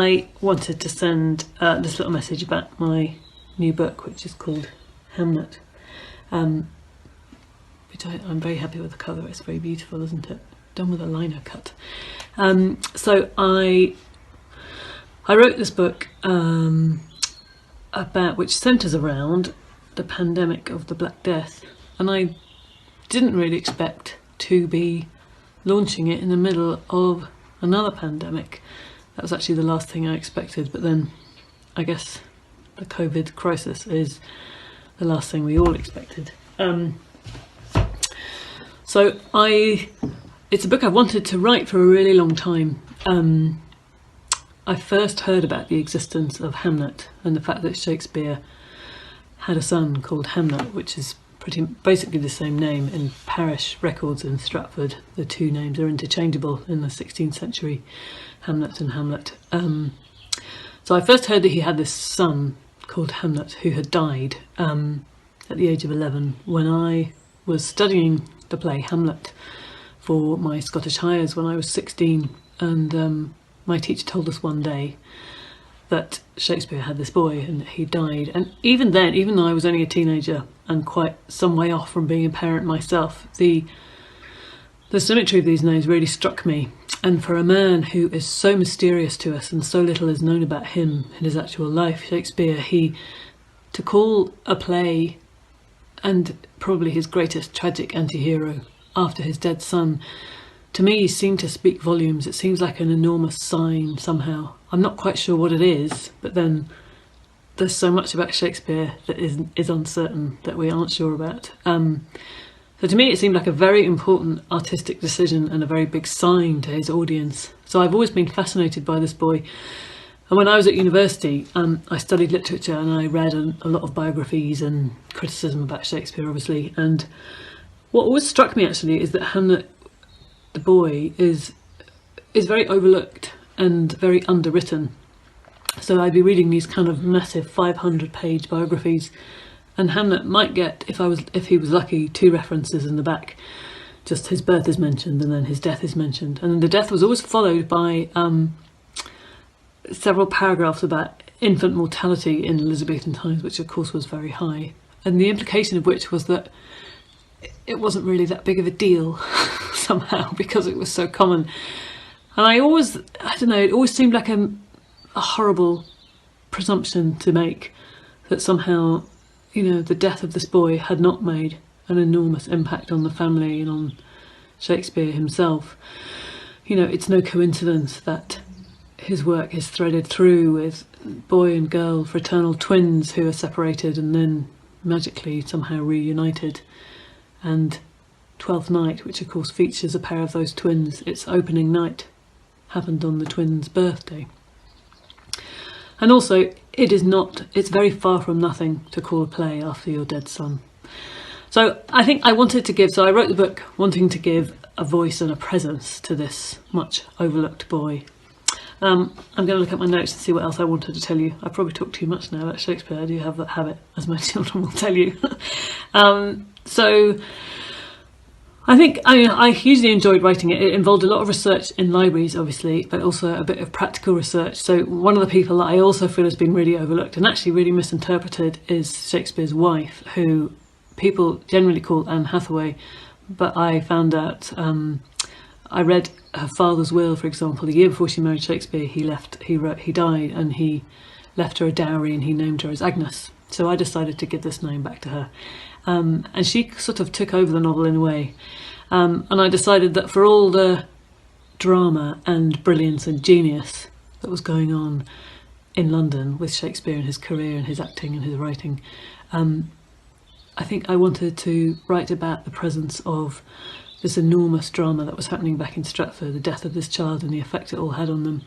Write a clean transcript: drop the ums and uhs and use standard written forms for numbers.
I wanted to send this little message about my new book, which is called Hamnet, which I'm very happy with the cover. It's very beautiful, isn't it? Done with a lino cut. So I wrote this book about which centres around the pandemic of the Black Death, and I didn't really expect to be launching it in the middle of another pandemic. That was actually the last thing I expected, but then I guess the COVID crisis is the last thing we all expected. So it's a book I've wanted to write for a really long time. I first heard about the existence of Hamnet and the fact that Shakespeare had a son called Hamnet, which is basically the same name in parish records in Stratford. The two names are interchangeable in the 16th century, Hamnet and Hamlet. So I first heard that he had this son called Hamnet who had died at the age of 11 when I was studying the play Hamlet for my Scottish Highers when I was 16, and my teacher told us one day that Shakespeare had this boy and he died. And even then, even though I was only a teenager and quite some way off from being a parent myself, the symmetry of these names really struck me. And for a man who is so mysterious to us and so little is known about him in his actual life, Shakespeare, to call a play and probably his greatest tragic anti-hero after his dead son, to me seemed to speak volumes. It seems like an enormous sign somehow. I'm not quite sure what it is, but then there's so much about Shakespeare that is uncertain, that we aren't sure about. So to me it seemed like a very important artistic decision and a very big sign to his audience. So I've always been fascinated by this boy. And when I was at university, I studied literature and I read a lot of biographies and criticism about Shakespeare, obviously. And what always struck me actually is that Hamnet, the boy, is very overlooked and very underwritten. So I'd be reading these kind of massive 500-page biographies, and Hamnet might get, if he was lucky, 2 references in the back. Just his birth is mentioned and then his death is mentioned, and then the death was always followed by several paragraphs about infant mortality in Elizabethan times, which of course was very high, and the implication of which was that it wasn't really that big of a deal somehow because it was so common. And I don't know, it always seemed like a horrible presumption to make, that somehow, the death of this boy had not made an enormous impact on the family and on Shakespeare himself. It's no coincidence that his work is threaded through with boy and girl fraternal twins who are separated and then magically somehow reunited. And Twelfth Night, which of course features a pair of those twins, its opening night happened on the twins' birthday. And also, it's very far from nothing to call a play after your dead son. So I think I wrote the book wanting to give a voice and a presence to this much overlooked boy. I'm going to look at my notes and see what else I wanted to tell you. I've probably talked too much now about Shakespeare. I do have that habit, as my children will tell you. So I think I hugely enjoyed writing it. It involved a lot of research in libraries, obviously, but also a bit of practical research. So one of the people that I also feel has been really overlooked and actually really misinterpreted is Shakespeare's wife, who people generally call Anne Hathaway, but I found out, I read her father's will, for example, the year before she married Shakespeare. He died and he left her a dowry and he named her as Agnes. So I decided to give this name back to her. And she sort of took over the novel in a way. And I decided that for all the drama and brilliance and genius that was going on in London with Shakespeare and his career and his acting and his writing, I think I wanted to write about the presence of this enormous drama that was happening back in Stratford, the death of this child and the effect it all had on them.